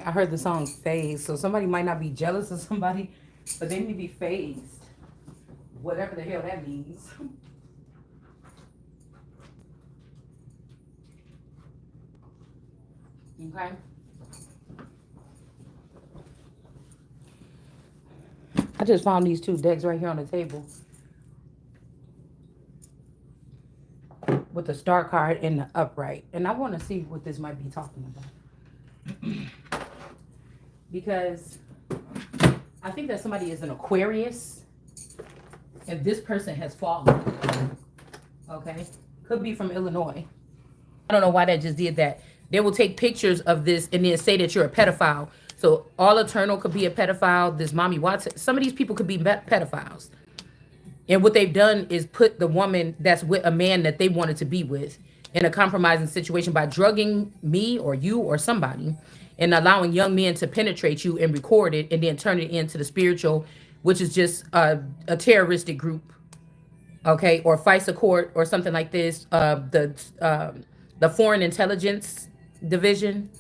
Okay, I heard the song phase, so somebody might not be jealous of somebody, but they may be phased. Whatever the hell that means. Okay. I just found these two decks right here on the table with the star card and the upright. And I want to see what this might be talking about. Because I think that somebody is an Aquarius and this person has fallen. Okay. Could be from Illinois. I don't know why that just did that. They will take pictures of this and then say that you're a pedophile. So All Eternal could be a pedophile. This Mommy Watson, some of these people could be pedophiles. And what they've done is put the woman that's with a man that they wanted to be with in a compromising situation by drugging me or you or somebody and allowing young men to penetrate you and record it and then turn it into the spiritual, which is just a terroristic group, okay, or FISA court or something like this. The Foreign Intelligence Division,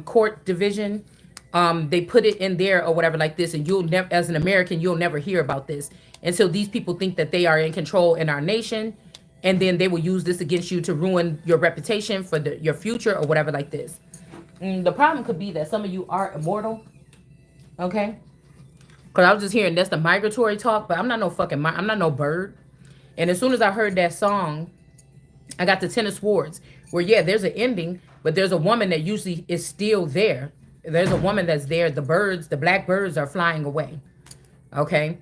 court division. They put it in there or whatever like this, and you'll never, as an American, you'll never hear about this until these people think that they are in control in our nation, and then they will use this against you to ruin your reputation for your future or whatever like this. The problem could be that some of you are immortal, okay? Because I was just hearing that's the migratory talk, but I'm not no fucking, I'm not no bird. And as soon as I heard that song, I got the Ten of Swords, where yeah, there's an ending, but there's a woman that usually is still there. There's a woman that's there. The birds, the black birds are flying away. Okay.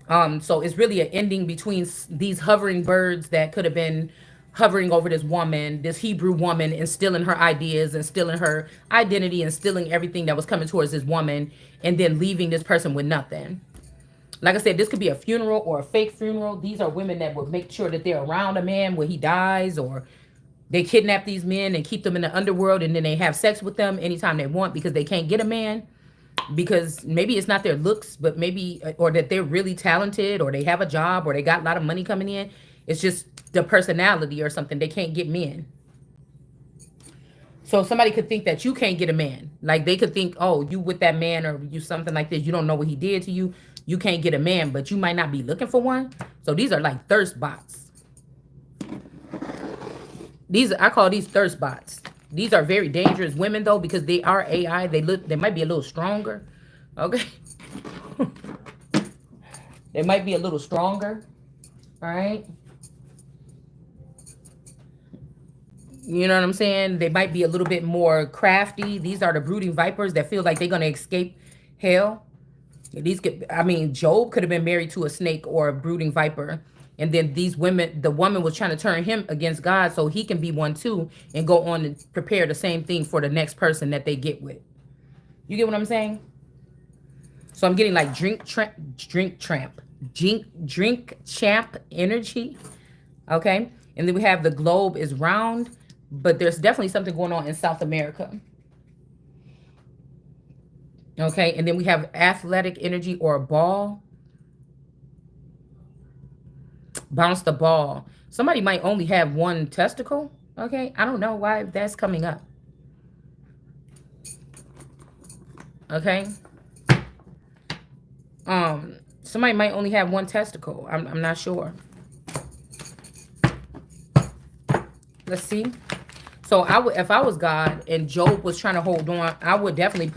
So it's really an ending between these hovering birds that could have been hovering over this woman, this Hebrew woman, and stealing her ideas and stealing her identity and stealing everything that was coming towards this woman and then leaving this person with nothing. Like I said, this could be a funeral or a fake funeral. These are women that would make sure that they're around a man when he dies, or they kidnap these men and keep them in the underworld, and then they have sex with them anytime they want because they can't get a man. Because maybe it's not their looks, but maybe, or that they're really talented, or they have a job, or they got a lot of money coming in. It's just the personality or something. They can't get men. So somebody could think that you can't get a man. Like they could think, oh, you with that man or you something like this. You don't know what he did to you. You can't get a man, but you might not be looking for one. So these are like thirst bots. I call these thirst bots. These are very dangerous women though, because they are AI. They might be a little stronger. Okay. They might be a little stronger. All right. You know what I'm saying? They might be a little bit more crafty. These are the brooding vipers that feel like they're going to escape hell. Job could have been married to a snake or a brooding viper. And then the woman was trying to turn him against God so he can be one too and go on and prepare the same thing for the next person that they get with. You get what I'm saying? So I'm getting like drink champ energy. Okay. And then we have the globe is round, but there's definitely something going on in South America. Okay. And then we have athletic energy or a ball. Bounce the ball. Somebody might only have one testicle. Okay. I don't know why that's coming up. Okay. Somebody might only have one testicle. I'm not sure. Let's see. So if I was God and Job was trying to hold on, I would definitely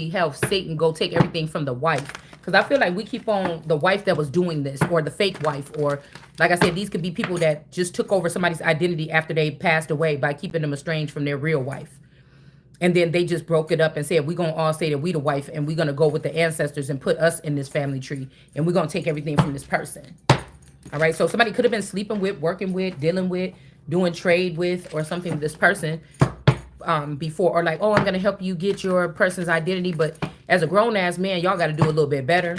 have Satan go take everything from the wife. Because I feel like we keep on the wife that was doing this, or the fake wife, or like I said, these could be people that just took over somebody's identity after they passed away by keeping them estranged from their real wife. And then they just broke it up and said, we're going to all say that we the wife, and we're going to go with the ancestors and put us in this family tree. And we're going to take everything from this person. All right. So somebody could have been sleeping with, working with, dealing with, doing trade with, or something with this person before, or like, oh, I'm going to help you get your person's identity. But as a grown ass man, y'all got to do a little bit better.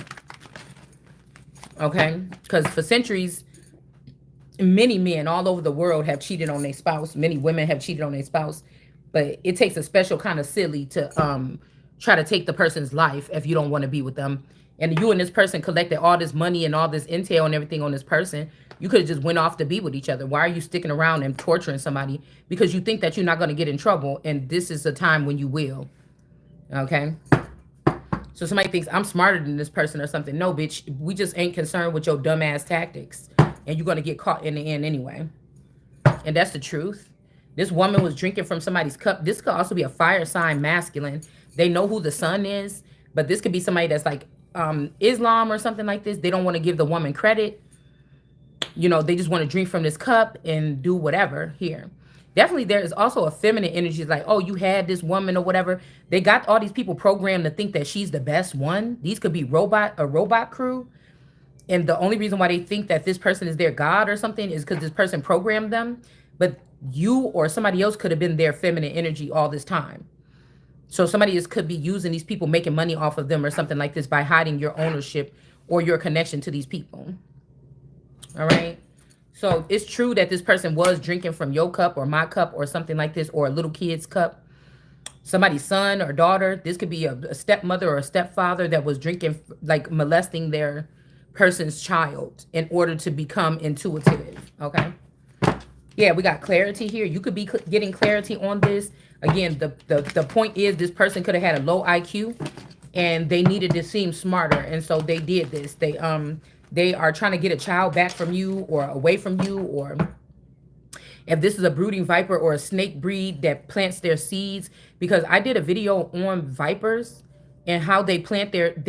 Okay. Because for centuries, many men all over the world have cheated on their spouse. Many women have cheated on their spouse. But it takes a special kind of silly to try to take the person's life if you don't want to be with them. And you and this person collected all this money and all this intel and everything on this person. You could have just went off to be with each other. Why are you sticking around and torturing somebody? Because you think that you're not going to get in trouble, and this is a time when you will. Okay? So somebody thinks I'm smarter than this person or something. No, bitch. We just ain't concerned with your dumbass tactics. And you're going to get caught in the end anyway. And that's the truth. This woman was drinking from somebody's cup. This could also be a fire sign masculine. They know who the sun is, but this could be somebody that's like Islam or something like this. They don't want to give the woman credit. You know, they just want to drink from this cup and do whatever here. Definitely there is also a feminine energy like, oh, you had this woman or whatever. They got all these people programmed to think that she's the best one. These could be a robot crew. And the only reason why they think that this person is their God or something is because this person programmed them. But you or somebody else could have been their feminine energy all this time. So somebody could be using these people, making money off of them or something like this by hiding your ownership or your connection to these people. All right. So it's true that this person was drinking from your cup or my cup or something like this, or a little kid's cup. Somebody's son or daughter. This could be a stepmother or a stepfather that was drinking, like molesting their person's child in order to become intuitive. Okay. Yeah, we got clarity here. You could be getting clarity on this. Again, the point is this person could have had a low IQ and they needed to seem smarter. And so they did this. They are trying to get a child back from you or away from you, or if this is a brooding viper or a snake breed that plants their seeds, because I did a video on vipers and how they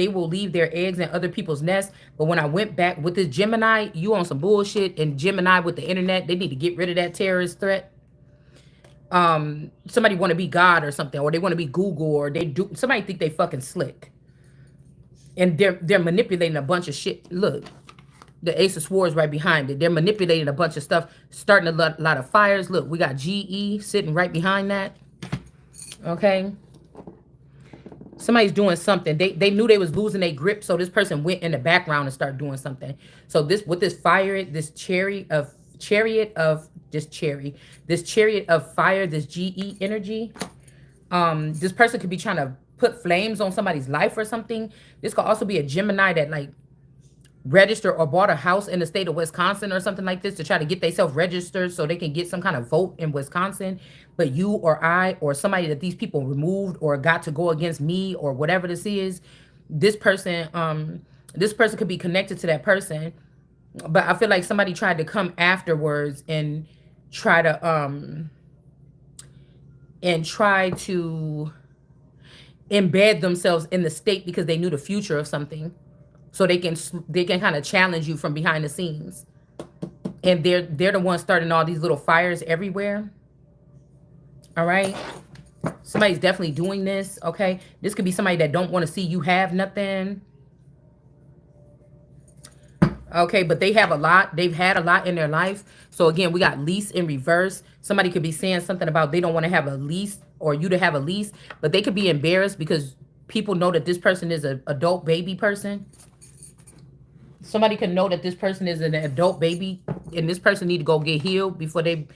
will leave their eggs in other people's nests. But when I went back with this Gemini, you on some bullshit, and Gemini with the internet, they need to get rid of that terrorist threat. Somebody want to be God or something, or they want to be Google, or somebody think they fucking slick. And they're manipulating a bunch of shit. Look, the Ace of Swords right behind it. They're manipulating a bunch of stuff, starting a lot of fires. Look, we got GE sitting right behind that. Okay. Somebody's doing something. They knew they was losing their grip, so this person went in the background and started doing something. So this fire, this chariot of fire, this GE energy. This person could be trying to put flames on somebody's life or something. This could also be a Gemini that like registered or bought a house in the state of Wisconsin or something like this to try to get themselves registered so they can get some kind of vote in Wisconsin. But you or I or somebody that these people removed or got to go against me or whatever this is, this person could be connected to that person. But I feel like somebody tried to come afterwards and try to embed themselves in the state because they knew the future of something. So they can kind of challenge you from behind the scenes. And they're the ones starting all these little fires everywhere. All right. Somebody's definitely doing this. Okay. This could be somebody that don't want to see you have nothing. Okay, but they have a lot. They've had a lot in their life. So again, we got lease in reverse. Somebody could be saying something about they don't want to have a lease or you to have a lease, but they could be embarrassed because people know that this person is an adult baby person. Somebody could know that this person is an adult baby and this person need to go get healed before they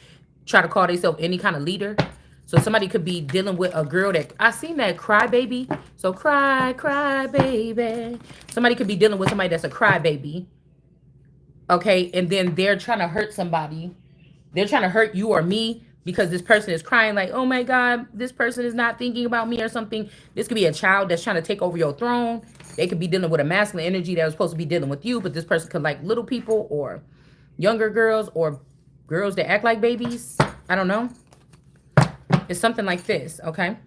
try to call themselves any kind of leader. So somebody could be dealing with a girl that I seen that cry baby. So cry baby. Somebody could be dealing with somebody that's a cry baby. Okay, and then they're trying to hurt somebody. They're trying to hurt you or me because this person is crying like, oh my God, this person is not thinking about me or something. This could be a child that's trying to take over your throne. They could be dealing with a masculine energy that was supposed to be dealing with you, but this person could like little people or younger girls or girls that act like babies. I don't know. It's something like this, okay?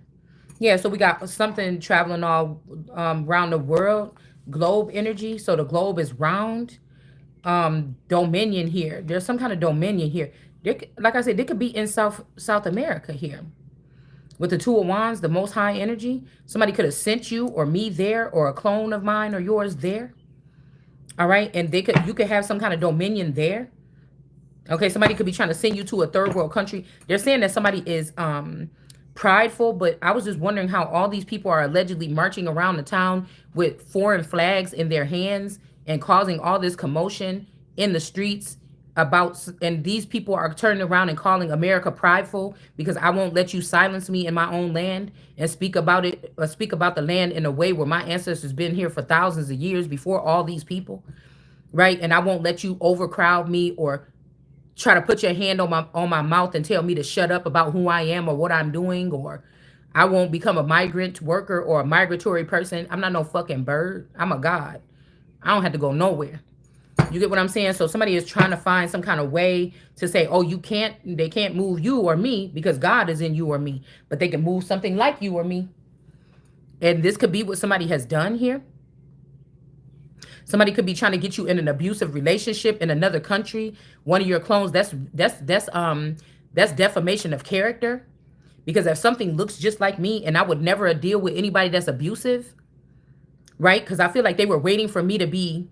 Yeah, so we got something traveling all around the world. Globe energy. So the globe is round. Dominion here. There's some kind of dominion here. Like I said, they could be in South America here. With the Two of Wands, the most high energy. Somebody could have sent you or me there or a clone of mine or yours there. All right. And you could have some kind of dominion there. Okay. Somebody could be trying to send you to a third world country. They're saying that somebody is prideful, but I was just wondering how all these people are allegedly marching around the town with foreign flags in their hands and causing all this commotion in the streets and these people are turning around and calling America prideful because I won't let you silence me in my own land and speak about it, or speak about the land in a way where my ancestors been here for thousands of years before all these people. right? And I won't let you overcrowd me or try to put your hand on my mouth and tell me to shut up about who I am or what I'm doing, or I won't become a migrant worker or a migratory person. I'm not no fucking bird. I'm a god. I don't have to go nowhere. You get what I'm saying? So somebody is trying to find some kind of way to say, oh, they can't move you or me because God is in you or me, but they can move something like you or me. And this could be what somebody has done here. Somebody could be trying to get you in an abusive relationship in another country. One of your clones, that's defamation of character. Because if something looks just like me and I would never deal with anybody that's abusive, right? Because I feel like they were waiting for me to be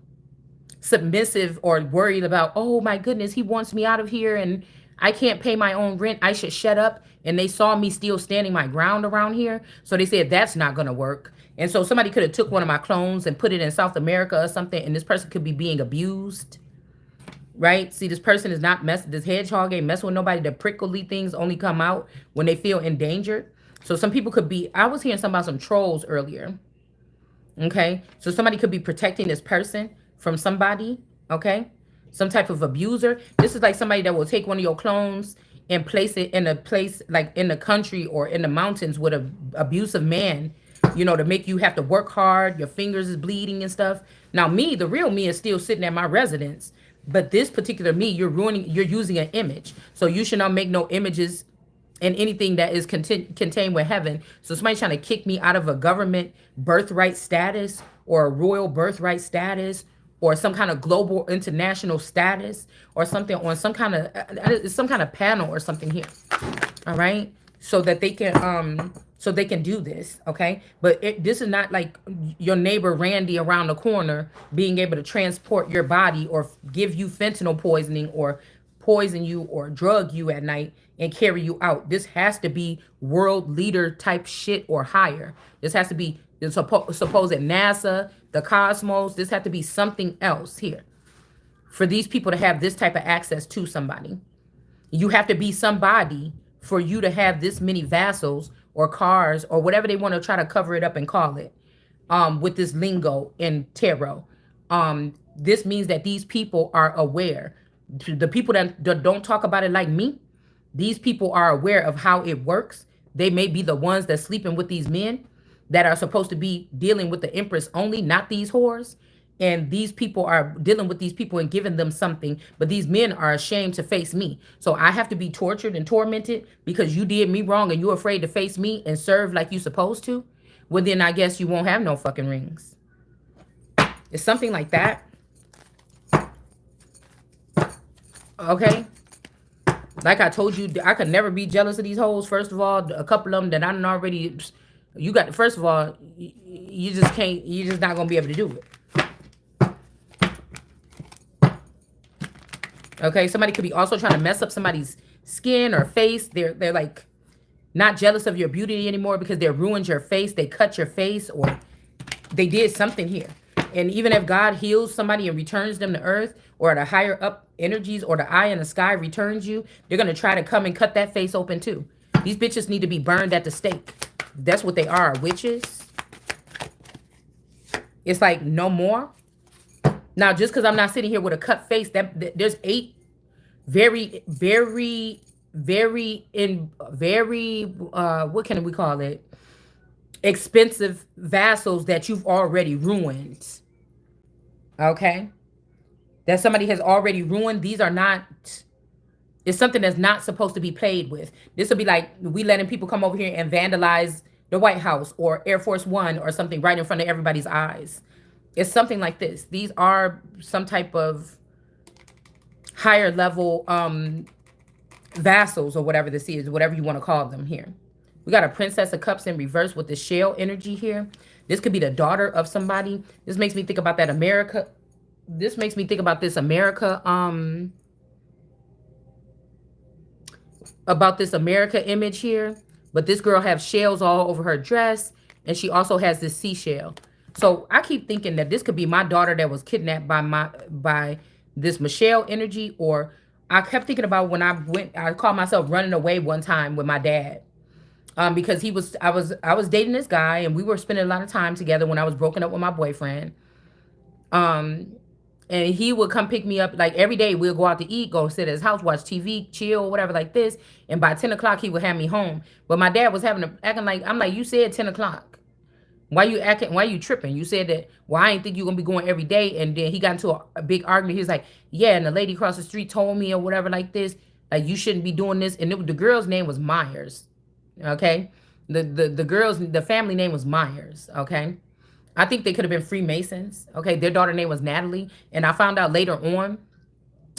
submissive or worried about, oh my goodness, he wants me out of here and I can't pay my own rent. I should shut up. And they saw me still standing my ground around here. So they said, that's not going to work. And so somebody could have took one of my clones and put it in South America or something. And this person could be being abused, right? See, this person is not this hedgehog ain't messing with nobody. The prickly things only come out when they feel endangered. So some people could be, I was hearing something about some trolls earlier. Okay. So somebody could be protecting this person from somebody. Okay. Some type of abuser. This is like somebody that will take one of your clones and place it in a place like in the country or in the mountains with an abusive man, you know, to make you have to work hard. Your fingers is bleeding and stuff. Now me, the real me, is still sitting at my residence. But this particular me, you're using an image. So you should not make no images and anything that is contained with heaven. So somebody trying to kick me out of a government birthright status or a royal birthright status or some kind of global international status or something on some kind of panel or something here. All right. So that they can do this. Okay. But this is not like your neighbor Randy around the corner being able to transport your body or give you fentanyl poisoning or poison you or drug you at night and carry you out. This has to be world leader type shit or higher. This has to be supposed at NASA, the cosmos. This has to be something else here for these people to have this type of access to somebody. You have to be somebody for you to have this many vassals or cars or whatever they want to try to cover it up and call it with this lingo in tarot. This means that these people are aware. The people that don't talk about it like me, these people are aware of how it works. They may be the ones that sleeping with these men that are supposed to be dealing with the Empress only, not these whores. And these people are dealing with these people and giving them something. But these men are ashamed to face me. So I have to be tortured and tormented because you did me wrong and you're afraid to face me and serve like you're supposed to. Well, then I guess you won't have no fucking rings. It's something like that. Okay. Like I told you, I could never be jealous of these hoes. First of all, a couple of them that I done already, you got, first of all, you just can't, you're just not going to be able to do it. Okay, somebody could be also trying to mess up somebody's skin or face. They're like not jealous of your beauty anymore because they ruined your face. They cut your face or they did something here. And even if God heals somebody and returns them to earth or the higher up energies or the eye in the sky returns you, they're going to try to come and cut that face open too. These bitches need to be burned at the stake. That's what they are, witches. It's like no more. Now, just because I'm not sitting here with a cut face, that there's 8 very what can we call it? Expensive vassals that you've already ruined. Okay? That somebody has already ruined. These are not, it's something that's not supposed to be played with. This will be like we letting people come over here and vandalize the White House or Air Force One or something right in front of everybody's eyes. It's something like this. These are some type of higher level vassals or whatever this is, whatever you want to call them here. We got a Princess of Cups in reverse with the shell energy here. This could be the daughter of somebody. This makes me think about that America. This makes me think about this America, about this America image here. But this girl has shells all over her dress. And she also has this seashell. So I keep thinking that this could be my daughter that was kidnapped by this Michelle energy. Or I kept thinking about when I called myself running away one time with my dad. Because I was dating this guy and we were spending a lot of time together when I was broken up with my boyfriend. And he would come pick me up like every day. We'll go out to eat, go sit at his house, watch TV, chill, whatever like this. And by 10 o'clock, he would have me home. But my dad was acting like, I'm like, you said 10 o'clock. Why you acting? Why you tripping? You said that. Well, I didn't think you were gonna be going every day. And then he got into a big argument. He was like, yeah, and the lady across the street told me or whatever like this. Like you shouldn't be doing this. And the girl's name was Myers. Okay, the family name was Myers. Okay, I think they could have been Freemasons. Okay, their daughter name was Natalie, and I found out later on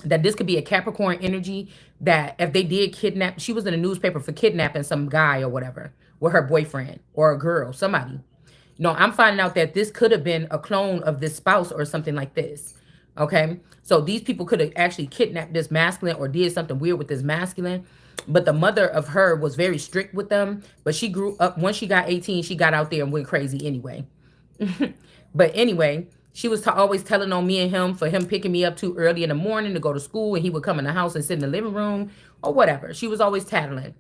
that this could be a Capricorn energy. That if they did kidnap, she was in the newspaper for kidnapping some guy or whatever with her boyfriend or a girl, somebody. No, I'm finding out that this could have been a clone of this spouse or something like this. Okay. So these people could have actually kidnapped this masculine or did something weird with this masculine. But the mother of her was very strict with them. But she grew up, once she got 18, she got out there and went crazy anyway. But anyway, she was always telling on me and him for him picking me up too early in the morning to go to school. And he would come in the house and sit in the living room or whatever. She was always tattling.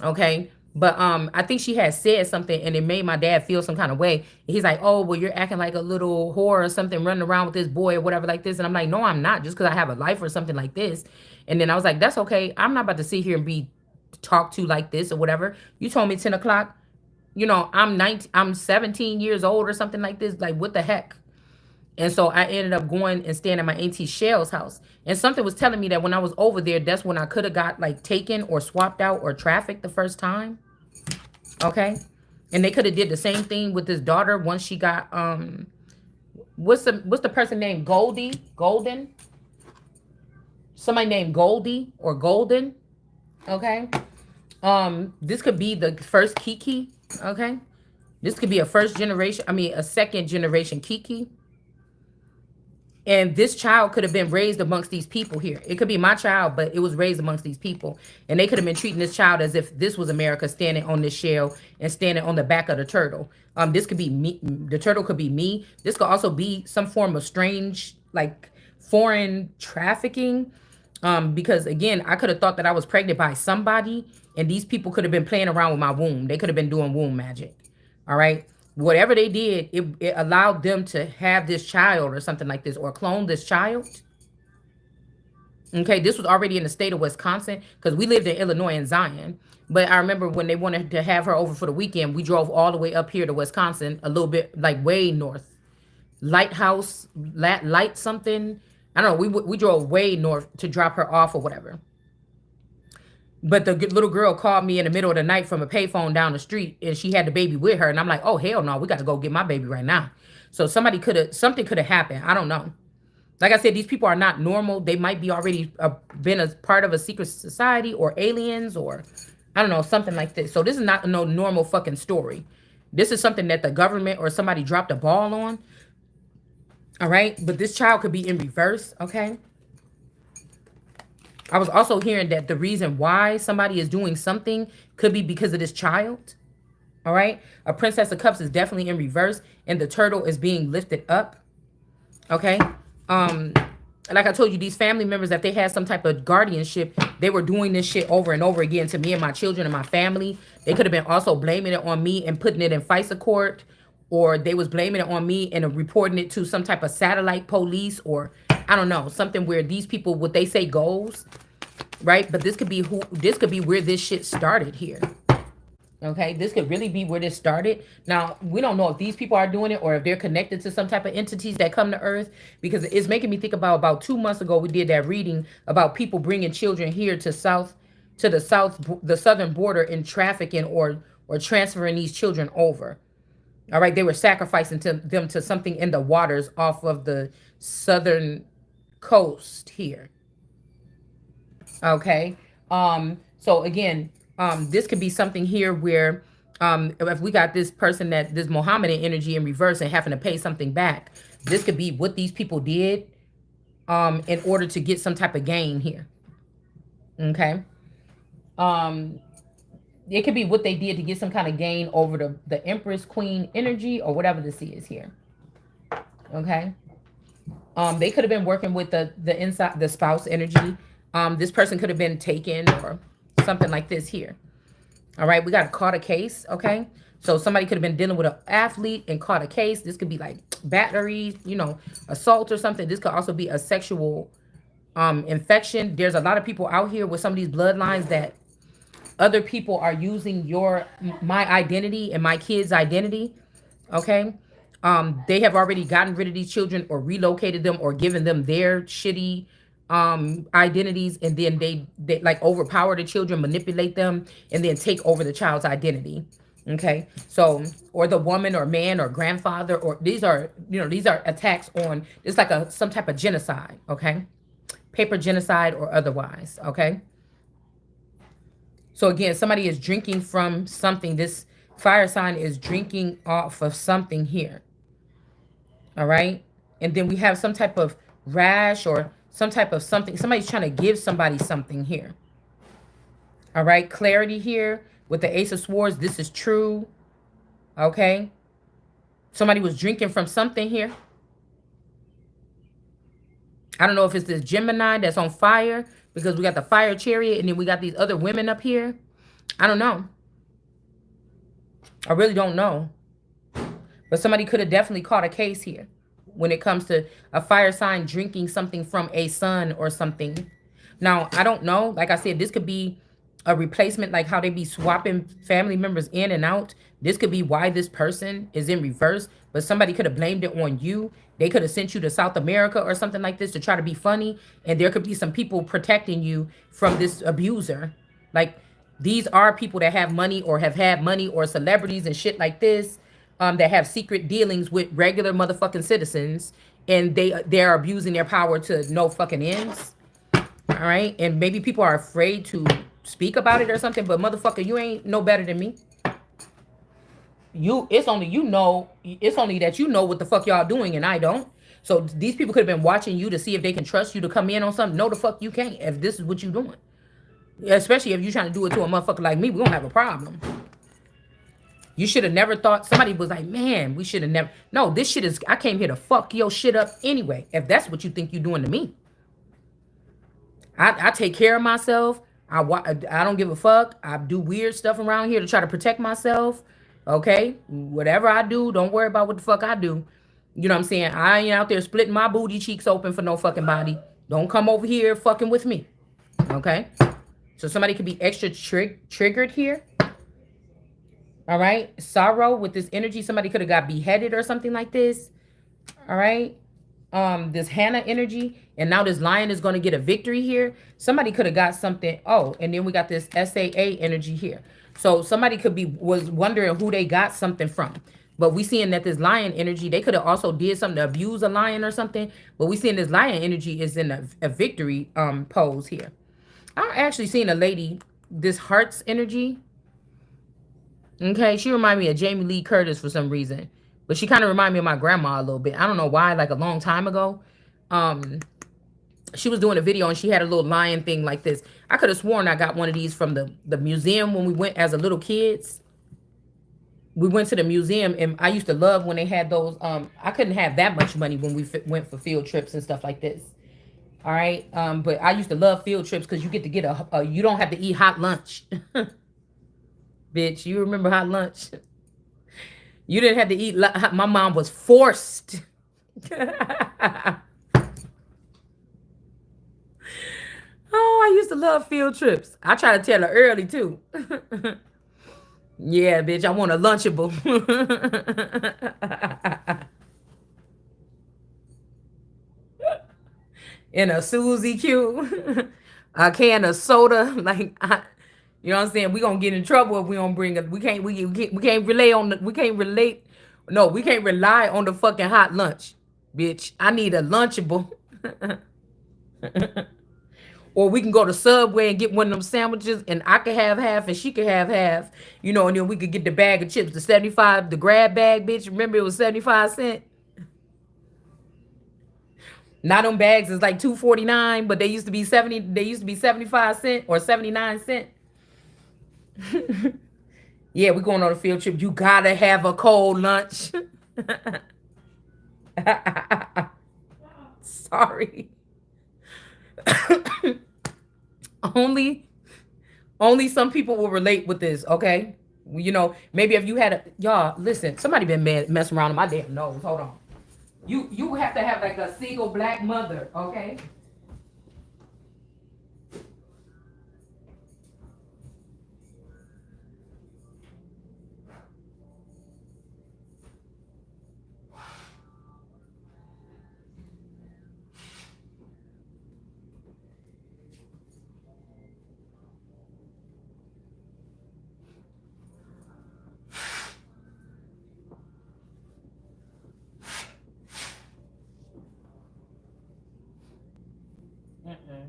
Okay. But I think she had said something and it made my dad feel some kind of way. He's like, oh, well, you're acting like a little whore or something, running around with this boy or whatever like this. And I'm like, no, I'm not, just because I have a life or something like this. And then I was like, that's okay. I'm not about to sit here and be talked to like this or whatever. You told me 10 o'clock. You know, I'm 17 years old or something like this. Like, what the heck? And so I ended up going and staying at my auntie Shell's house. And something was telling me that when I was over there, that's when I could have got like taken or swapped out or trafficked the first time. Okay. And they could have did the same thing with this daughter once she got what's the person named Golden? Somebody named Goldie or Golden. Okay. This could be the first Kiki. Okay. This could be a second generation Kiki. And this child could have been raised amongst these people here. It could be my child, but it was raised amongst these people. And they could have been treating this child as if this was America standing on this shell and standing on the back of the turtle. This could be me. The turtle could be me. This could also be some form of strange, like foreign trafficking. Because again, I could have thought that I was pregnant by somebody and these people could have been playing around with my womb. They could have been doing womb magic. All right. Whatever they did, it allowed them to have this child or something like this or clone this child. Okay, this was already in the state of Wisconsin because we lived in Illinois and Zion. But I remember when they wanted to have her over for the weekend, we drove all the way up here to Wisconsin, a little bit like way north. Lighthouse, light something. I don't know. We drove way north to drop her off or whatever. But the little girl called me in the middle of the night from a payphone down the street, and she had the baby with her. And I'm like, oh, hell no, we got to go get my baby right now. So something could have happened. I don't know. Like I said, these people are not normal. They might be already been a part of a secret society or aliens or I don't know, something like this. So this is not no normal fucking story. This is something that the government or somebody dropped a ball on. All right. But this child could be in reverse. Okay. I was also hearing that the reason why somebody is doing something could be because of this child. All right. A Princess of Cups is definitely in reverse and the turtle is being lifted up. Okay. Like I told you, these family members, if they had some type of guardianship, they were doing this shit over and over again to me and my children and my family. They could have been also blaming it on me and putting it in FISA court, or they was blaming it on me and reporting it to some type of satellite police, or I don't know, something where these people, what they say goes, right? But this could be where this shit started here. Okay, this could really be where this started. Now, we don't know if these people are doing it or if they're connected to some type of entities that come to Earth, because it's making me think about 2 months ago, we did that reading about people bringing children here to the southern border in trafficking or transferring these children over. All right, they were sacrificing them to something in the waters off of the southern coast here. Okay, so again, this could be something here where if we got this person this Mohammedan energy in reverse and having to pay something back, this could be what these people did in order to get some type of gain here. Okay. It could be what they did to get some kind of gain over the Empress Queen energy or whatever this is here. Okay. They could have been working with the spouse energy. This person could have been taken or something like this here. All right, we got caught a case. Okay, So somebody could have been dealing with an athlete and caught a case. This could be like battery, you know, assault or something. This could also be a sexual infection. There's a lot of people out here with some of these bloodlines that other people are using my identity and my kids' identity. Okay. They have already gotten rid of these children or relocated them or given them their shitty identities, and then they like overpower the children, manipulate them, and then take over the child's identity. Okay. So, or the woman or man or grandfather, or these are, you know, these are attacks on, it's like some type of genocide. Okay. Paper genocide or otherwise. Okay. So again, somebody is drinking from something. This fire sign is drinking off of something here. All right. And then we have some type of rash or some type of something. Somebody's trying to give somebody something here. All right. Clarity here with the Ace of Swords. This is true. Okay. Somebody was drinking from something here. I don't know if it's this Gemini that's on fire, because we got the fire chariot and then we got these other women up here. I don't know. I really don't know. But somebody could have definitely caught a case here when it comes to a fire sign drinking something from a sun or something. Now, I don't know. Like I said, this could be a replacement, like how they be swapping family members in and out. This could be why this person is in reverse, but somebody could have blamed it on you. They could have sent you to South America or something like this to try to be funny. And there could be some people protecting you from this abuser. Like, these are people that have money or have had money, or celebrities and shit like this, that have secret dealings with regular motherfucking citizens, and they're abusing their power to no fucking ends. All right. And maybe people are afraid to speak about it or something, but motherfucker, you ain't no better than me. It's only that you know what the fuck y'all doing and I don't. So these people could have been watching you to see if they can trust you to come in on something. No, the fuck you can't if this is what you doing. Especially if you're trying to do it to a motherfucker like me, we're gonna have a problem. You should have never thought. Somebody was like, man, we should have never. No, this shit is, I came here to fuck your shit up anyway, if that's what you think you're doing to me. I take care of myself. I don't give a fuck. I do weird stuff around here to try to protect myself. Okay? Whatever I do, don't worry about what the fuck I do. You know what I'm saying? I ain't out there splitting my booty cheeks open for no fucking body. Don't come over here fucking with me. Okay? So somebody could be extra triggered here. All right? Sorrow with this energy. Somebody could have got beheaded or something like this. All right? This Hannah energy, and now this lion is going to get a victory here. Somebody could have got something. Oh, and then we got this SAA energy here. So somebody was wondering who they got something from. But we seeing that this lion energy, they could have also did something to abuse a lion or something. But we seeing this lion energy is in a victory pose here. I actually seen a lady, this hearts energy. Okay, she reminded me of Jamie Lee Curtis for some reason. But she kind of reminded me of my grandma a little bit. I don't know why, like a long time ago. She was doing a video and she had a little lion thing like this. I could have sworn I got one of these from the museum when we went as a little kids. We went to the museum and I used to love when they had those. I couldn't have that much money when we went for field trips and stuff like this. All right. But I used to love field trips because you get to get you don't have to eat hot lunch. Bitch, you remember hot lunch? You didn't have to eat. My mom was forced. Oh, I used to love field trips. I try to tell her early too. Yeah, bitch, I want a Lunchable. In a Suzy Q. A can of soda. Like, you know what I'm saying? We gonna get in trouble if we don't bring it. We can't rely on the fucking hot lunch, bitch. I need a Lunchable. Or we can go to Subway and get one of them sandwiches, and I could have half and she could have half, you know, and then we could get the bag of chips, the 75, the grab bag, bitch. Remember it was 75 cents? Now them bags is like $2.49, but they used to be 75 cents or 79 cents. Yeah, we're going on a field trip. You gotta have a cold lunch. Sorry. Only some people will relate with this, okay? You know, maybe if you had a, y'all, listen, somebody been messing around in my damn nose. Hold on. You have to have like a single black mother, okay? Mm-mm.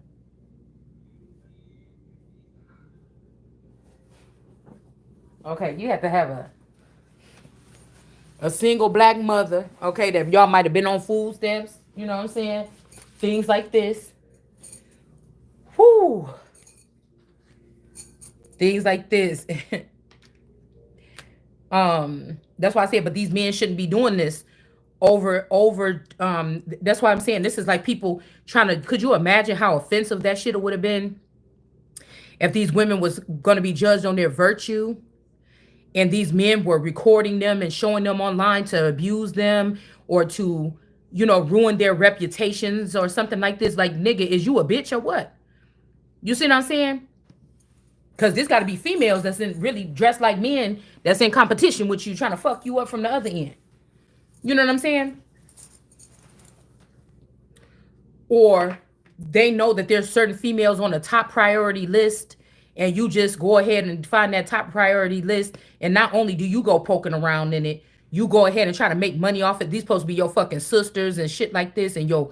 Okay, you have to have a single black mother, okay, that y'all might have been on food stamps, you know what I'm saying? Things like this. Whoo. Things like this. That's why I said, but these men shouldn't be doing this over. That's why I'm saying this is like people trying to, could you imagine how offensive that shit would have been if these women was going to be judged on their virtue and these men were recording them and showing them online to abuse them or to, you know, ruin their reputations or something like this. Like, nigga, is you a bitch or what? You see what I'm saying? Because this got to be females that's in really dressed like men that's in competition with you trying to fuck you up from the other end. You know what I'm saying? Or they know that there's certain females on the top priority list and you just go ahead and find that top priority list, and not only do you go poking around in it, you go ahead and try to make money off it. These supposed to be your fucking sisters and shit like this, and your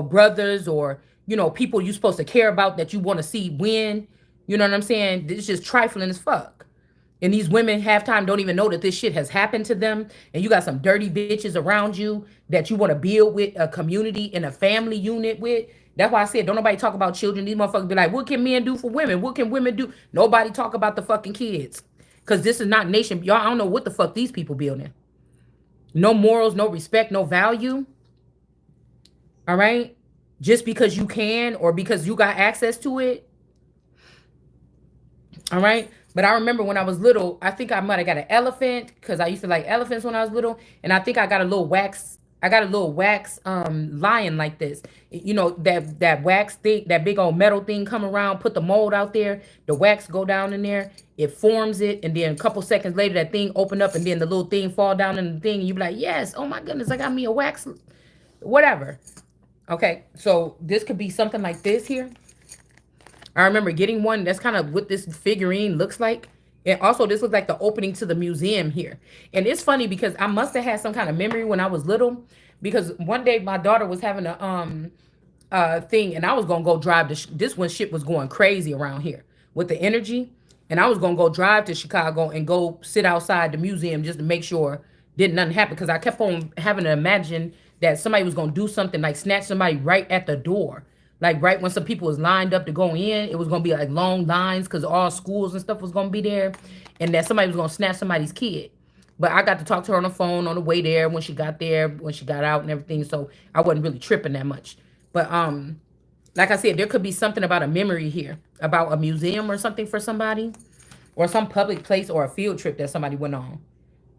brothers, or you know, people you supposed to care about that you want to see win. You know what I'm saying? It's just trifling as fuck. And these women halftime don't even know that this shit has happened to them. And you got some dirty bitches around you that you want to build with a community and a family unit with. That's why I said, don't nobody talk about children. These motherfuckers be like, what can men do for women? What can women do? Nobody talk about the fucking kids. Because this is not nation. Y'all, I don't know what the fuck these people building. No morals, no respect, no value. All right? Just because you can or because you got access to it. All right. But I remember when I was little, I think I might have got an elephant because I used to like elephants when I was little. And I think I got a little wax. I got a little wax lion like this. You know, that wax thing, that big old metal thing come around, put the mold out there, the wax go down in there, it forms it, and then a couple seconds later that thing open up and then the little thing fall down in the thing, and you be like, yes, oh my goodness, I got me a wax, whatever. Okay, so this could be something like this here. I remember getting one. That's kind of what this figurine looks like. And also, this looks like the opening to the museum here. And it's funny because I must have had some kind of memory when I was little. Because one day my daughter was having a thing, and I was gonna go drive to this when shit was going crazy around here with the energy, and I was gonna go drive to Chicago and go sit outside the museum just to make sure didn't nothing happen, because I kept on having to imagine that somebody was gonna do something like snatch somebody right at the door, like right when some people was lined up to go in. It was gonna be like long lines because all schools and stuff was gonna be there, and that somebody was gonna snatch somebody's kid. But I got to talk to her on the phone on the way there, when she got there, when she got out and everything. So I wasn't really tripping that much. But like I said, there could be something about a memory here, about a museum or something for somebody, or some public place or a field trip that somebody went on.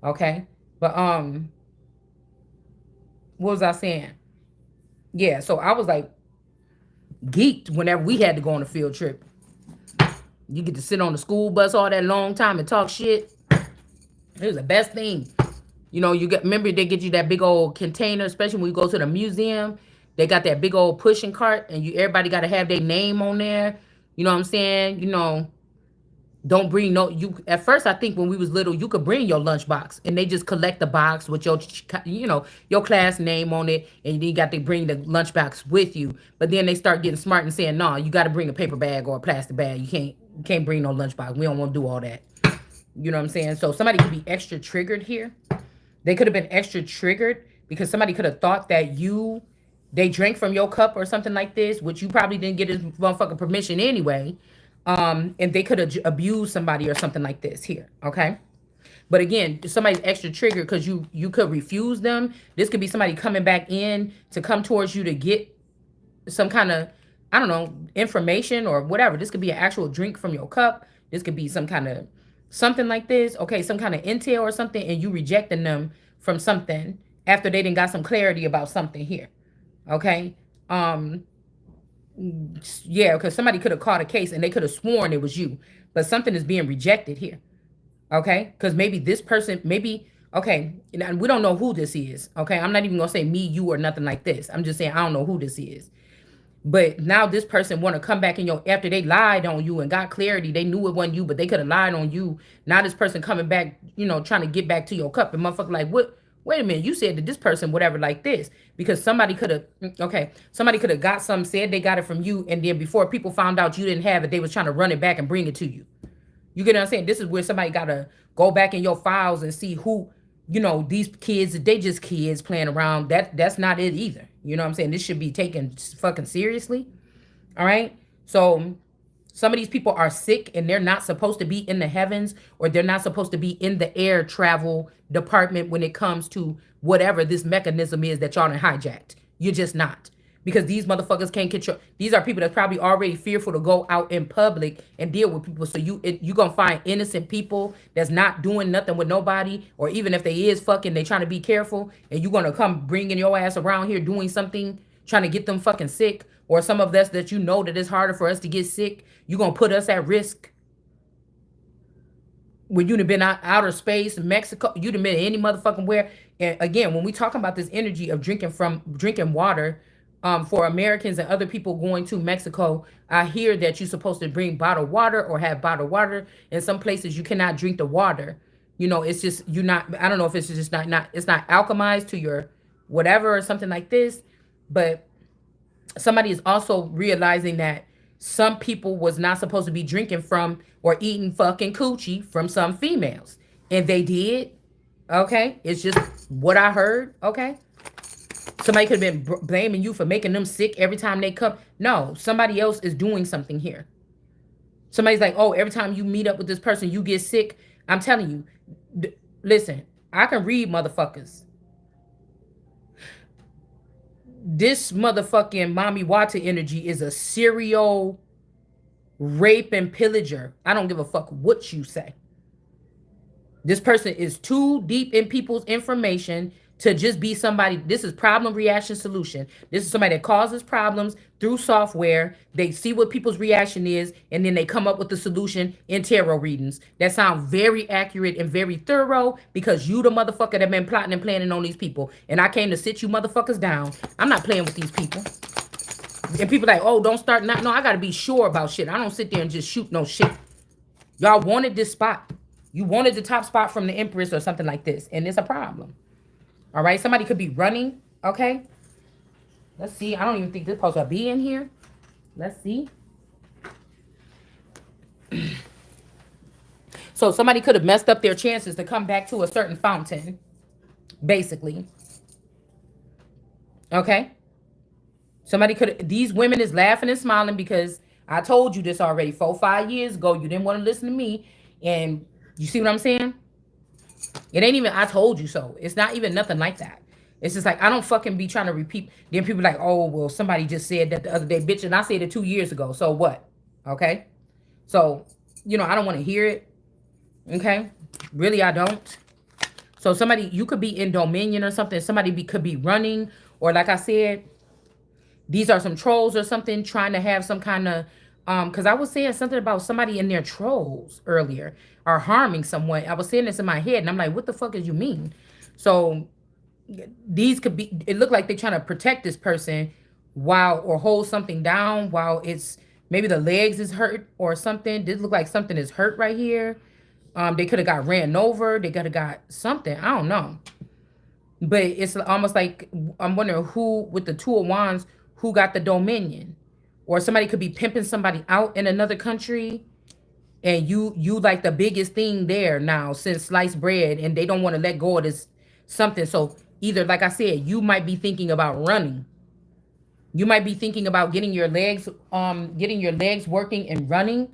Okay. But what was I saying? Yeah, so I was like geeked whenever we had to go on a field trip. You get to sit on the school bus all that long time and talk shit. It was the best thing. You know, you get, remember they get you that big old container, especially when you go to the museum. They got that big old pushing cart, and you everybody got to have their name on there. You know what I'm saying? You know, don't bring no. You at first, I think when we was little, you could bring your lunchbox, and they just collect the box with your, you know, your class name on it, and you got to bring the lunchbox with you. But then they start getting smart and saying, no, you got to bring a paper bag or a plastic bag. You can't bring no lunchbox. We don't want to do all that. You know what I'm saying? So somebody could be extra triggered here. They could have been extra triggered because somebody could have thought that they drank from your cup or something like this, which you probably didn't get his motherfucking permission anyway. And they could have abused somebody or something like this here. Okay. But again, somebody's extra triggered because you could refuse them. This could be somebody coming back in to come towards you to get some kind of, I don't know, information or whatever. This could be an actual drink from your cup. This could be some kind of something like this, okay, some kind of intel or something, and you rejecting them from something after they didn't got some clarity about something here. Okay. Um, yeah, because somebody could have caught a case and they could have sworn it was you, but something is being rejected here. Okay, because maybe this person, maybe, okay, and we don't know who this is. Okay, I'm not even gonna say me, you, or nothing like this. I'm just saying I don't know who this is. But now this person want to come back in your, after they lied on you and got clarity, they knew it wasn't you, but they could have lied on you. Now this person coming back, trying to get back to your cup, and motherfucker like, what? Wait a minute, you said that this person whatever like this, because somebody could have, okay, somebody could have got some, said they got it from you, and then before people found out you didn't have it, they was trying to run it back and bring it to you. You get what I'm saying? This is where somebody gotta go back in your files and see who, these kids, they just kids playing around. That's not it either. You know what I'm saying? This should be taken fucking seriously. All right. So some of these people are sick and they're not supposed to be in the heavens, or they're not supposed to be in the air travel department when it comes to whatever this mechanism is that y'all done hijacked. You're just not. Because these motherfuckers can't control. These are people that's probably already fearful to go out in public and deal with people. So you gonna find innocent people that's not doing nothing with nobody, or even if they is fucking, they trying to be careful, and you gonna come bringing your ass around here doing something, trying to get them fucking sick, or some of us that that it's harder for us to get sick. You gonna put us at risk when you'd have been out outer space, Mexico, you'd have been any motherfucking where. And again, when we talking about this energy of drinking water, for Americans and other people going to Mexico, I hear that you're supposed to bring bottled water or have bottled water. In some places, you cannot drink the water. It's just you're not. I don't know if it's just not it's not alchemized to your whatever or something like this, but somebody is also realizing that some people was not supposed to be drinking from or eating fucking coochie from some females, and they did. Okay, it's just what I heard. Okay, somebody could have been blaming you for making them sick every time they come. No, somebody else is doing something here. Somebody's like, oh, every time you meet up with this person, you get sick. I'm telling you, listen, I can read motherfuckers. This motherfucking mommy water energy is a serial rape and pillager. I don't give a fuck what you say. This person is too deep in people's information to just be somebody. This is problem, reaction, solution. This is somebody that causes problems through software. They see what people's reaction is, and then they come up with the solution in tarot readings that sound very accurate and very thorough, because you the motherfucker that been plotting and planning on these people. And I came to sit you motherfuckers down. I'm not playing with these people. And people like, oh, don't start. No, I got to be sure about shit. I don't sit there and just shoot no shit. Y'all wanted this spot. You wanted the top spot from the Empress or something like this, and it's a problem. All right, somebody could be running. Okay, let's see. I don't even think this supposed to be in here. Let's see. So somebody could have messed up their chances to come back to a certain fountain, basically. Okay. Somebody could. These women is laughing and smiling because I told you this already 4-5 years ago. You didn't want to listen to me, and you see what I'm saying? It ain't even I told you so. It's not even nothing like that. It's just like I don't fucking be trying to repeat. Then people like, oh, well, somebody just said that the other day, bitch, and I said it 2 years ago. So what? Okay. So, I don't want to hear it. Okay. Really, I don't. So somebody, you could be in dominion or something. Somebody could be running, or like I said, these are some trolls or something trying to have some kind of because I was saying something about somebody in their trolls earlier or harming someone. I was saying this in my head and I'm like, what the fuck did you mean? So these could be, it looked like they're trying to protect this person or hold something down while it's maybe the legs is hurt or something. This look like something is hurt right here. They could have got ran over. They could have got something. I don't know. But it's almost like I'm wondering who with the Two of Wands, who got the dominion. Or somebody could be pimping somebody out in another country, and you like the biggest thing there now since sliced bread, and they don't want to let go of this something. So either, like I said, you might be thinking about running. You might be thinking about getting your legs working and running.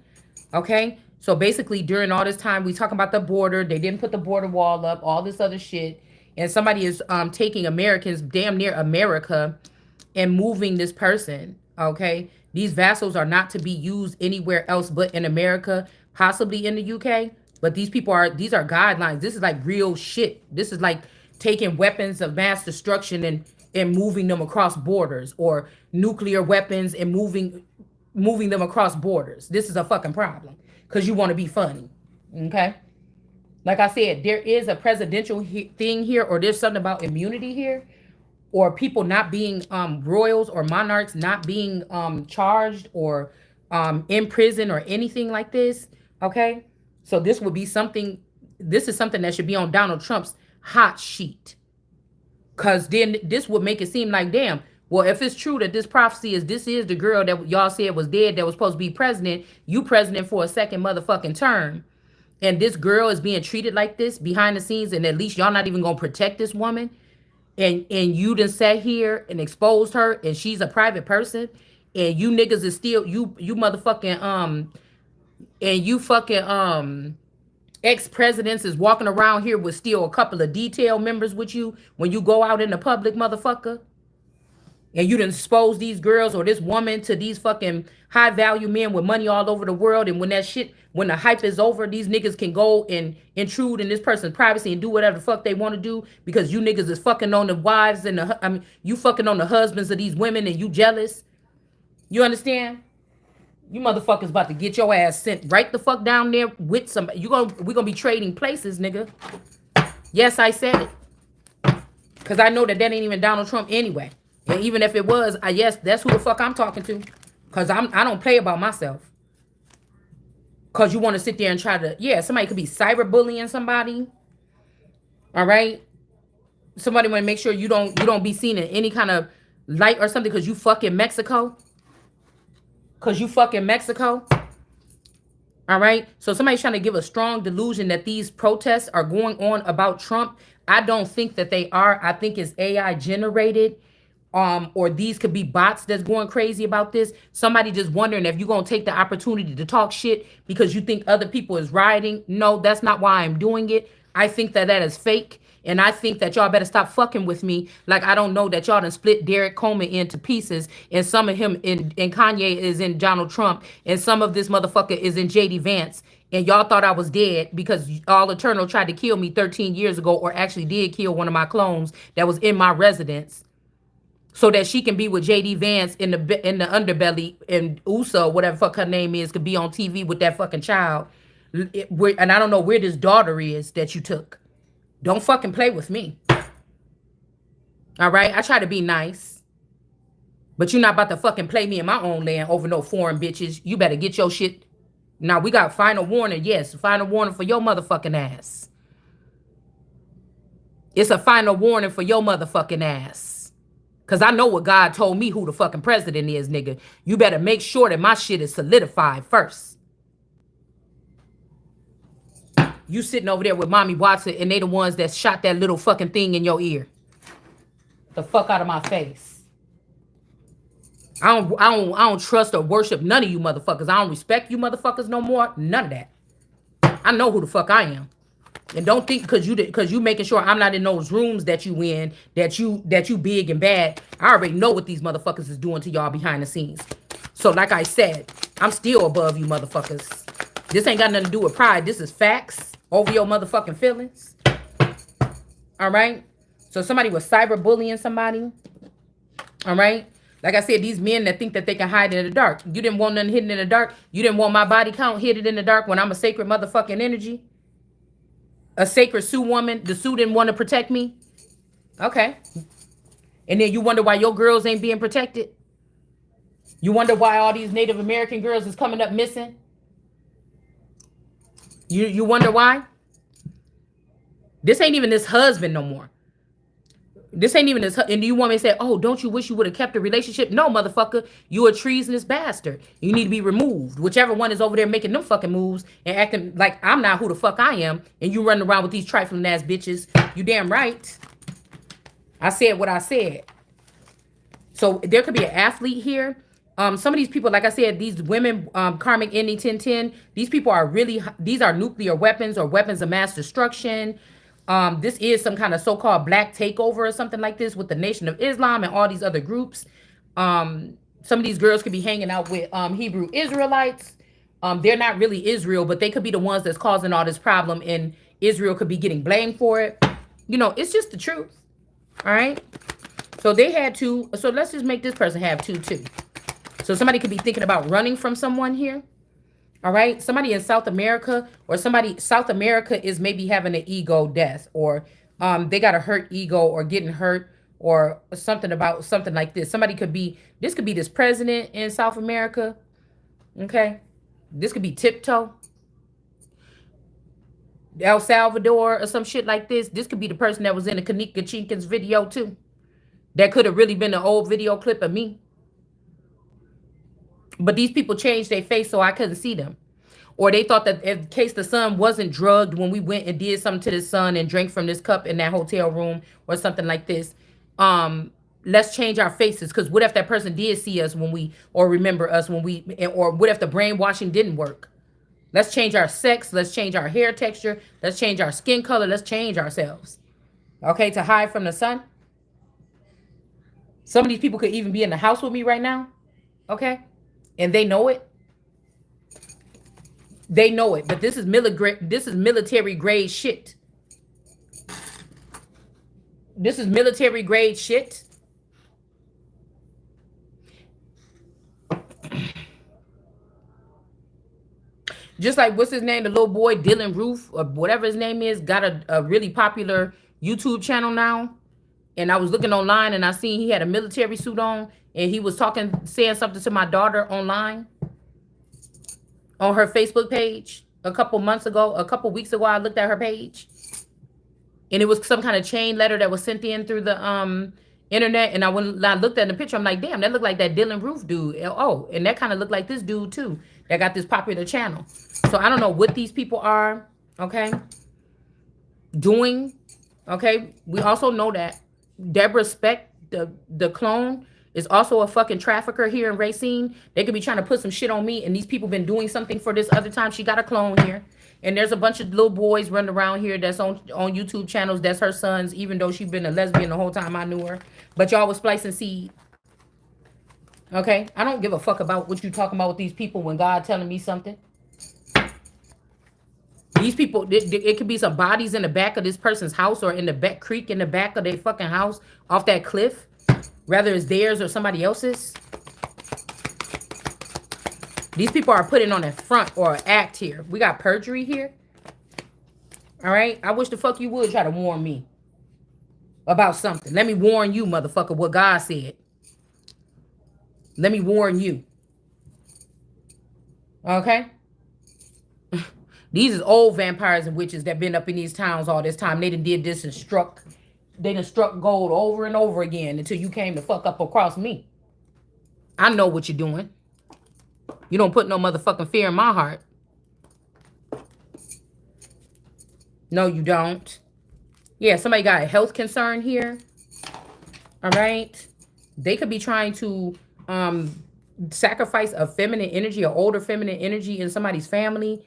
Okay. So basically during all this time, we talking about the border. They didn't put the border wall up, all this other shit. And somebody is taking Americans damn near America and moving this person. Okay. These vassals are not to be used anywhere else but in America, possibly in the UK. But these are guidelines. This is like real shit. This is like taking weapons of mass destruction and moving them across borders, or nuclear weapons and moving them across borders. This is a fucking problem because you want to be funny. Okay? Like I said, there is a presidential thing here, or there's something about immunity here, or people not being royals or monarchs not being charged or in prison or anything like this. Okay? So this would be something, this is something that should be on Donald Trump's hot sheet. Because then this would make it seem like, damn, well, if it's true that this prophecy is, this is the girl that y'all said was dead that was supposed to be president, you president for a second motherfucking term, and this girl is being treated like this behind the scenes, and at least y'all not even gonna protect this woman, and you done sat here and exposed her, and she's a private person, and you niggas is still, you motherfucking, and you fucking, ex-presidents is walking around here with still a couple of detail members with you when you go out in the public, motherfucker. And you done expose these girls or this woman to these fucking high value men with money all over the world. And when that shit, when the hype is over, these niggas can go and intrude in this person's privacy and do whatever the fuck they want to do because you niggas is fucking on the wives and you fucking on the husbands of these women and you jealous. You understand? You motherfuckers about to get your ass sent right the fuck down there with somebody. We're gonna be trading places, nigga. Yes, I said it. Cause I know that ain't even Donald Trump anyway. And even if it was, yes, that's who the fuck I'm talking to. Cause I don't play about myself. Cause you want to sit there and try to, yeah, somebody could be cyberbullying somebody. All right. Somebody want to make sure you don't be seen in any kind of light or something because you fucking Mexico. Because you fucking Mexico. All right. So somebody's trying to give a strong delusion that these protests are going on about Trump. I don't think that they are. I think it's AI generated. Or these could be bots that's going crazy about this. Somebody just wondering if you're going to take the opportunity to talk shit because you think other people is rioting. No, that's not why I'm doing it. I think that is fake. And I think that y'all better stop fucking with me. Like, I don't know that y'all done split Derek Coleman into pieces. And some of him and Kanye is in Donald Trump. And some of this motherfucker is in JD Vance. And y'all thought I was dead because All Eternal tried to kill me 13 years ago, or actually did kill one of my clones that was in my residence, so that she can be with JD Vance in the underbelly, and Usa, whatever fuck her name is, could be on TV with that fucking child. And I don't know where this daughter is that you took. Don't fucking play with me. All right? I try to be nice. But you're not about to fucking play me in my own land over no foreign bitches. You better get your shit. Now, we got final warning. Yes, final warning for your motherfucking ass. It's a final warning for your motherfucking ass. Because I know what God told me who the fucking president is, nigga. You better make sure that my shit is solidified first. You sitting over there with Mommy Watson, and they the ones that shot that little fucking thing in your ear. The fuck out of my face. I don't trust or worship none of you motherfuckers. I don't respect you motherfuckers no more. None of that. I know who the fuck I am. And don't think because you making sure I'm not in those rooms that you in, that you big and bad. I already know what these motherfuckers is doing to y'all behind the scenes. So like I said, I'm still above you motherfuckers. This ain't got nothing to do with pride. This is facts over your motherfucking feelings. All right? So somebody was cyberbullying somebody. All right? Like I said, these men that think that they can hide in the dark. You didn't want nothing hidden in the dark. You didn't want my body count hidden in the dark when I'm a sacred motherfucking energy. A sacred Sioux woman. The Sioux didn't want to protect me. Okay. And then you wonder why your girls ain't being protected. You wonder why all these Native American girls is coming up missing. You wonder why? This ain't even this husband no more. This ain't even this. And you want me to say, oh, don't you wish you would have kept the relationship? No, motherfucker. You a treasonous bastard. You need to be removed. Whichever one is over there making them fucking moves and acting like I'm not who the fuck I am. And you running around with these trifling ass bitches. You damn right. I said what I said. So there could be an athlete here. Some of these people, like I said, these women, karmic ending 1010, these people are really, these are nuclear weapons or weapons of mass destruction. This is some kind of so-called black takeover or something like this with the Nation of Islam and all these other groups. Some of these girls could be hanging out with Hebrew Israelites. They're not really Israel, but they could be the ones that's causing all this problem, and Israel could be getting blamed for it. You know, it's just the truth. All right. So they had two. So let's just make this person have two too. So somebody could be thinking about running from someone here. All right. Somebody in South America, or somebody South America is maybe having an ego death, or they got a hurt ego, or getting hurt, or something about something like this. Somebody could be, this could be this president in South America. Okay. This could be Tiptoe, El Salvador, or some shit like this. This could be the person that was in the Kanika Chinkins video too. That could have really been an old video clip of me. But these people changed their face so I couldn't see them. Or they thought that in case the son wasn't drugged when we went and did something to the son and drank from this cup in that hotel room or something like this, let's change our faces. Because what if that person did see us when we, or remember us when we, or what if the brainwashing didn't work? Let's change our sex. Let's change our hair texture. Let's change our skin color. Let's change ourselves. Okay, to hide from the sun. Some of these people could even be in the house with me right now. Okay, and they know it. They know it, but this is military grade shit. This is military grade shit. Just like, what's his name? The little boy, Dylan Roof, or whatever his name is, got a really popular YouTube channel now. And I was looking online and I seen he had a military suit on, and he was saying something to my daughter online on her Facebook page a couple weeks ago. I looked at her page, and it was some kind of chain letter that was sent in through the internet. And I looked at the picture, I'm like, damn, that looked like that Dylan Roof dude. Oh, and that kind of looked like this dude too, that got this popular channel. So I don't know what these people are, okay, doing. Okay, we also know that Deborah Speck, the clone, is also a fucking trafficker here in Racine. They could be trying to put some shit on me, and these people been doing something for this other time. She got a clone here, and there's a bunch of little boys running around here that's on YouTube channels. That's her sons, even though she's been a lesbian the whole time I knew her. But y'all was splicing seed. Okay, I don't give a fuck about what you talking about with these people when God telling me something. These people, it could be some bodies in the back of this person's house, or in the back creek in the back of their fucking house off that cliff, whether it's theirs or somebody else's. These people are putting on a front or an act here. We got perjury here. All right. I wish the fuck you would try to warn me about something. Let me warn you, motherfucker, what God said. Let me warn you. Okay. These is old vampires and witches that been up in these towns all this time. They done did this and they done struck gold over and over again until you came to fuck up across me. I know what you're doing. You don't put no motherfucking fear in my heart. No, you don't. Yeah, somebody got a health concern here. All right. They could be trying to sacrifice a feminine energy, or older feminine energy in somebody's family.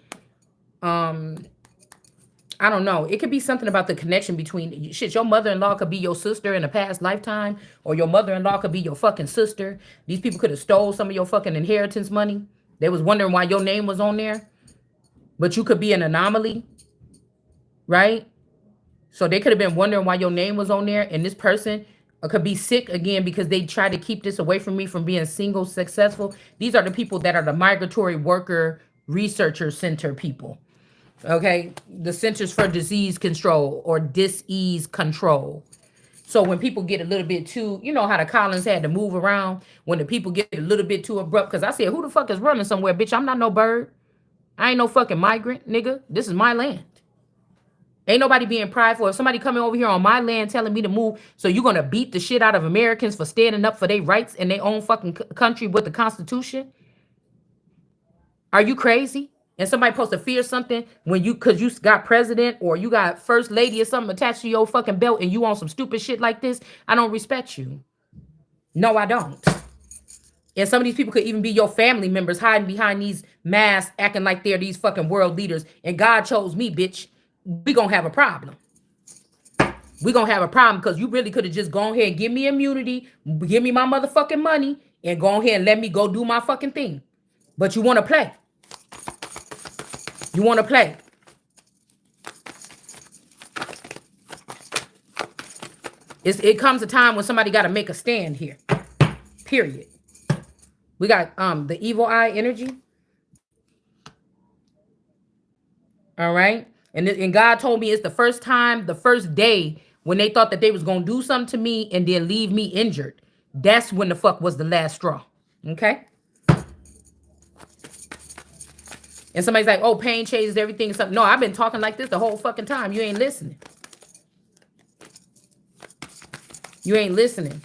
I don't know. It could be something about the connection between shit. Your mother-in-law could be your sister in a past lifetime, or your mother-in-law could be your fucking sister. These people could have stole some of your fucking inheritance money. They was wondering why your name was on there, but you could be an anomaly, right? So they could have been wondering why your name was on there, and this person could be sick again because they tried to keep this away from me from being single successful. These are the people that are the migratory worker researcher center people. Okay, the Centers for Disease Control, or Dis-ease Control. So when people get a little bit too, you know how the Collins had to move around when the people get a little bit too abrupt. Because I said, who the fuck is running somewhere, bitch? I'm not no bird. I ain't no fucking migrant, nigga. This is my land. Ain't nobody being prideful. If somebody coming over here on my land telling me to move, so you're going to beat the shit out of Americans for standing up for their rights in their own fucking country with the Constitution? Are you crazy? And somebody supposed to fear something when because you got president or you got first lady or something attached to your fucking belt and you on some stupid shit like this? I don't respect you. No, I don't. And some of these people could even be your family members hiding behind these masks, acting like they're these fucking world leaders. And God chose me, bitch. We gonna have a problem. We gonna have a problem because you really could have just gone ahead and give me immunity, give me my motherfucking money, and go ahead and let me go do my fucking thing. But you want to play. You want to play? It comes a time when somebody got to make a stand here. Period. We got the evil eye energy. All right. And God told me it's the first time, the first day when they thought that they was going to do something to me and then leave me injured. That's when the fuck was the last straw. Okay. And somebody's like, oh, pain changes everything. And something. No, I've been talking like this the whole fucking time. You ain't listening. You ain't listening.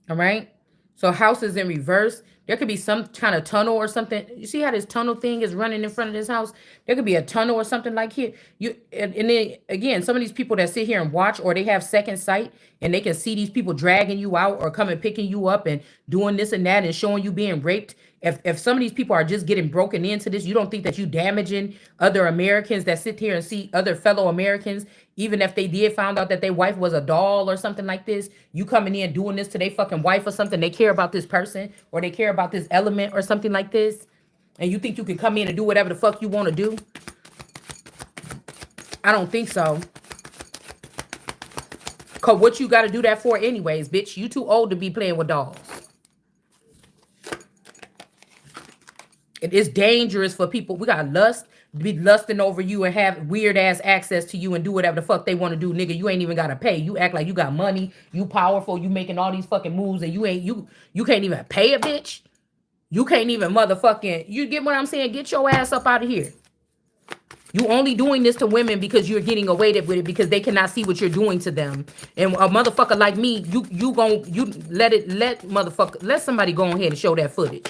All right. So house is in reverse. There could be some kind of tunnel or something. You see how this tunnel thing is running in front of this house? There could be a tunnel or something like here. And then again, some of these people that sit here and watch, or they have second sight and they can see these people dragging you out or coming picking you up and doing this and that and showing you being raped. If some of these people are just getting broken into this, you don't think that you damaging other Americans that sit here and see other fellow Americans, even if they did found out that their wife was a doll or something like this, you coming in doing this to their fucking wife or something, they care about this person or they care about this element or something like this, and you think you can come in and do whatever the fuck you want to do? I don't think so. Cause what you got to do that for anyways, bitch? You too old to be playing with dolls. It is dangerous for people. We got lust, be lusting over you and have weird ass access to you and do whatever the fuck they want to do, nigga. You ain't even gotta pay. You act like you got money, you powerful, you making all these fucking moves, and you can't even pay a bitch. You can't even motherfucking, you get what I'm saying? Get your ass up out of here. You only doing this to women because you're getting away with it because they cannot see what you're doing to them. And a motherfucker like me, you let somebody go ahead and show that footage.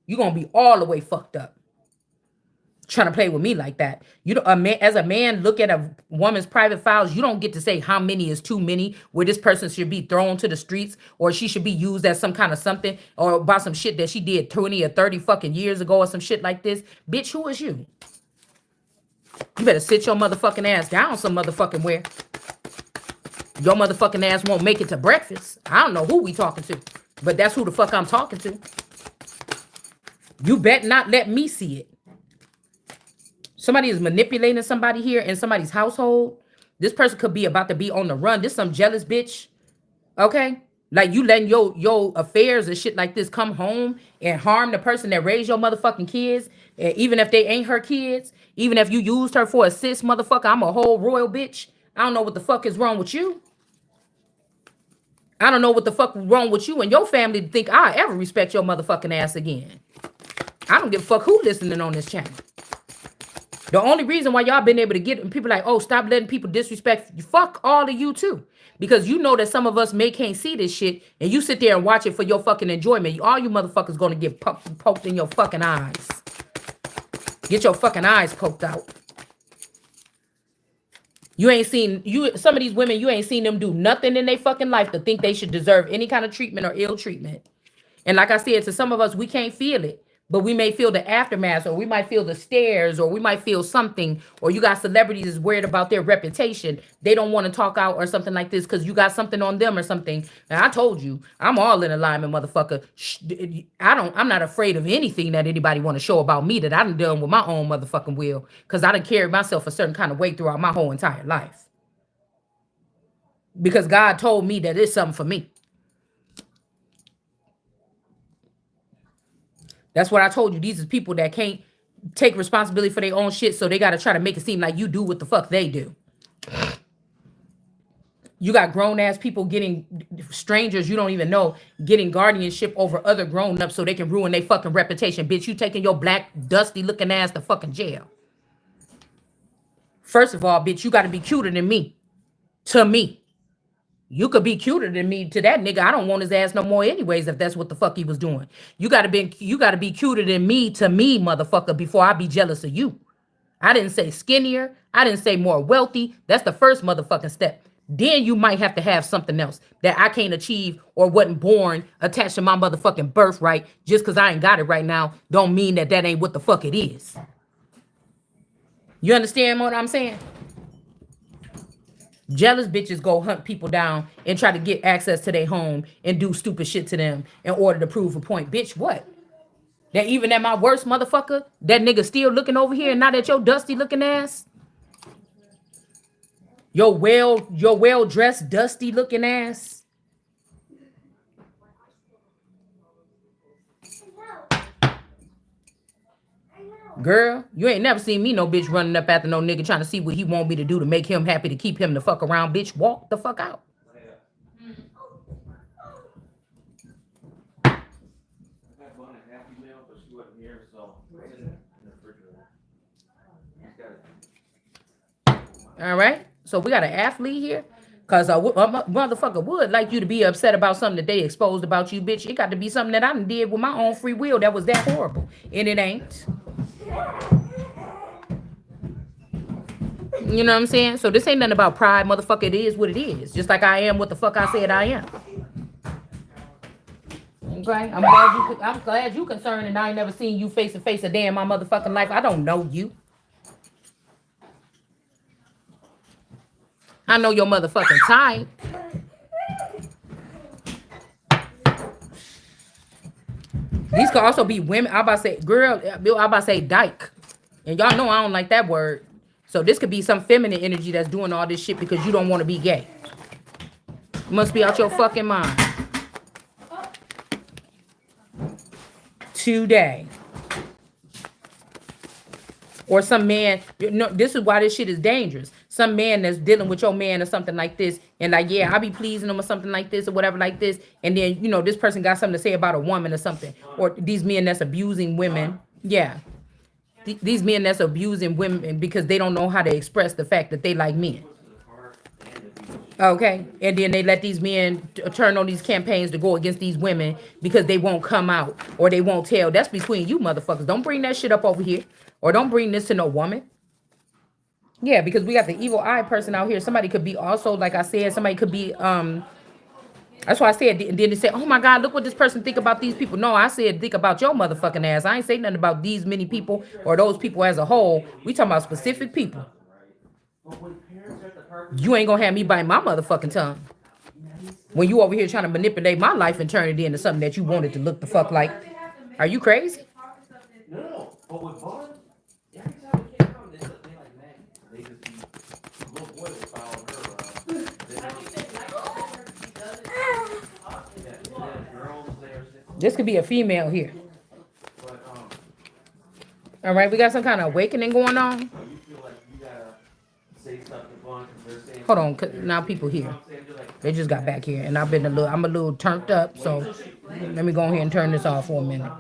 You're gonna be all the way fucked up trying to play with me like that. You know, as a man, look at a woman's private files. You don't get to say how many is too many, where this person should be thrown to the streets or she should be used as some kind of something or about some shit that she did 20 or 30 fucking years ago or some shit like this. Bitch, who is you? You better sit your motherfucking ass down some motherfucking where. Your motherfucking ass won't make it to breakfast. I don't know who we talking to, but that's who the fuck I'm talking to. You bet not let me see it. Somebody is manipulating somebody here in somebody's household. This person could be about to be on the run. This some jealous bitch. Okay? Like you letting your affairs and shit like this come home and harm the person that raised your motherfucking kids. And even if they ain't her kids. Even if you used her for a sis, motherfucker. I'm a whole royal bitch. I don't know what the fuck is wrong with you. I don't know what the fuck is wrong with you and your family to think I ever respect your motherfucking ass again. I don't give a fuck who listening on this channel. The only reason why y'all been able to get people like, oh, stop letting people disrespect you. Fuck all of you too. Because you know that some of us can't see this shit and you sit there and watch it for your fucking enjoyment. All you motherfuckers gonna get poked in your fucking eyes. Get your fucking eyes poked out. You ain't seen, some of these women, you ain't seen them do nothing in their fucking life to think they should deserve any kind of treatment or ill treatment. And like I said, to some of us, we can't feel it. But we may feel the aftermath, or we might feel the stares, or we might feel something, or you got celebrities is worried about their reputation. They don't want to talk out or something like this because you got something on them or something. And I told you, I'm all in alignment, motherfucker. I'm not afraid of anything that anybody want to show about me that I done done with my own motherfucking will, because I done carried myself a certain kind of way throughout my whole entire life. Because God told me that it's something for me. That's what I told you. These are people that can't take responsibility for their own shit, so they got to try to make it seem like you do what the fuck they do. You got grown-ass people getting, strangers you don't even know, getting guardianship over other grown-ups so they can ruin their fucking reputation. Bitch, you taking your black, dusty-looking ass to fucking jail. First of all, bitch, you got to be cuter than me. To me. You could be cuter than me to that nigga. I don't want his ass no more anyways if that's what the fuck he was doing. You gotta be cuter than me to me, motherfucker, before I be jealous of you. I didn't say skinnier. I didn't say more wealthy. That's the first motherfucking step. Then you might have to have something else that I can't achieve or wasn't born attached to my motherfucking birthright. Just because I ain't got it right now don't mean that ain't what the fuck it is. You understand what I'm saying? Jealous bitches go hunt people down and try to get access to their home and do stupid shit to them in order to prove a point. Bitch, what? That even at my worst motherfucker, that nigga still looking over here and not at your dusty looking ass. Your well dressed, dusty looking ass. Girl, you ain't never seen me no bitch running up after no nigga trying to see what he want me to do to make him happy to keep him the fuck around. Bitch, walk the fuck out. All right. So we got an athlete here. Cause a motherfucker would like you to be upset about something that they exposed about you, bitch. It got to be something that I done did with my own free will that was that horrible. And it ain't. You know what I'm saying? So this ain't nothing about pride, motherfucker. It is what it is. Just like I am what the fuck I said I am. Okay? I'm glad you concerned and I ain't never seen you face to face a day in my motherfucking life. I don't know you. I know your motherfucking type. These could also be women. I about to say, girl, I about to say dyke. And y'all know I don't like that word. So this could be some feminine energy that's doing all this shit because you don't want to be gay. You must be out your fucking mind. Today. Or some man, this is why this shit is dangerous. Some man that's dealing with your man or something like this, and like, yeah, I be pleasing him or something like this or whatever like this, and then, this person got something to say about a woman or something. Or these men that's abusing women. Yeah. These men that's abusing women because they don't know how to express the fact that they like men. Okay, and then they let these men turn on these campaigns to go against these women because they won't come out or they won't tell. That's between you motherfuckers. Don't bring that shit up over here. Or don't bring this to no woman. Yeah, because we got the evil eye person out here. Somebody could be also, like I said, somebody could be, that's why I said, and then they say, oh my God, look what this person think about these people. No, I said think about your motherfucking ass. I ain't say nothing about these many people or those people as a whole. We talking about specific people. You ain't gonna have me bite my motherfucking tongue. When you over here trying to manipulate my life and turn it into something that you wanted to look the fuck like. Are you crazy? No, but with Vaughn, this could be a female here. All right, we got some kind of awakening going on. Hold on, now people here. They just got back here, and I'm a little turned up. So let me go ahead and turn this off for a minute.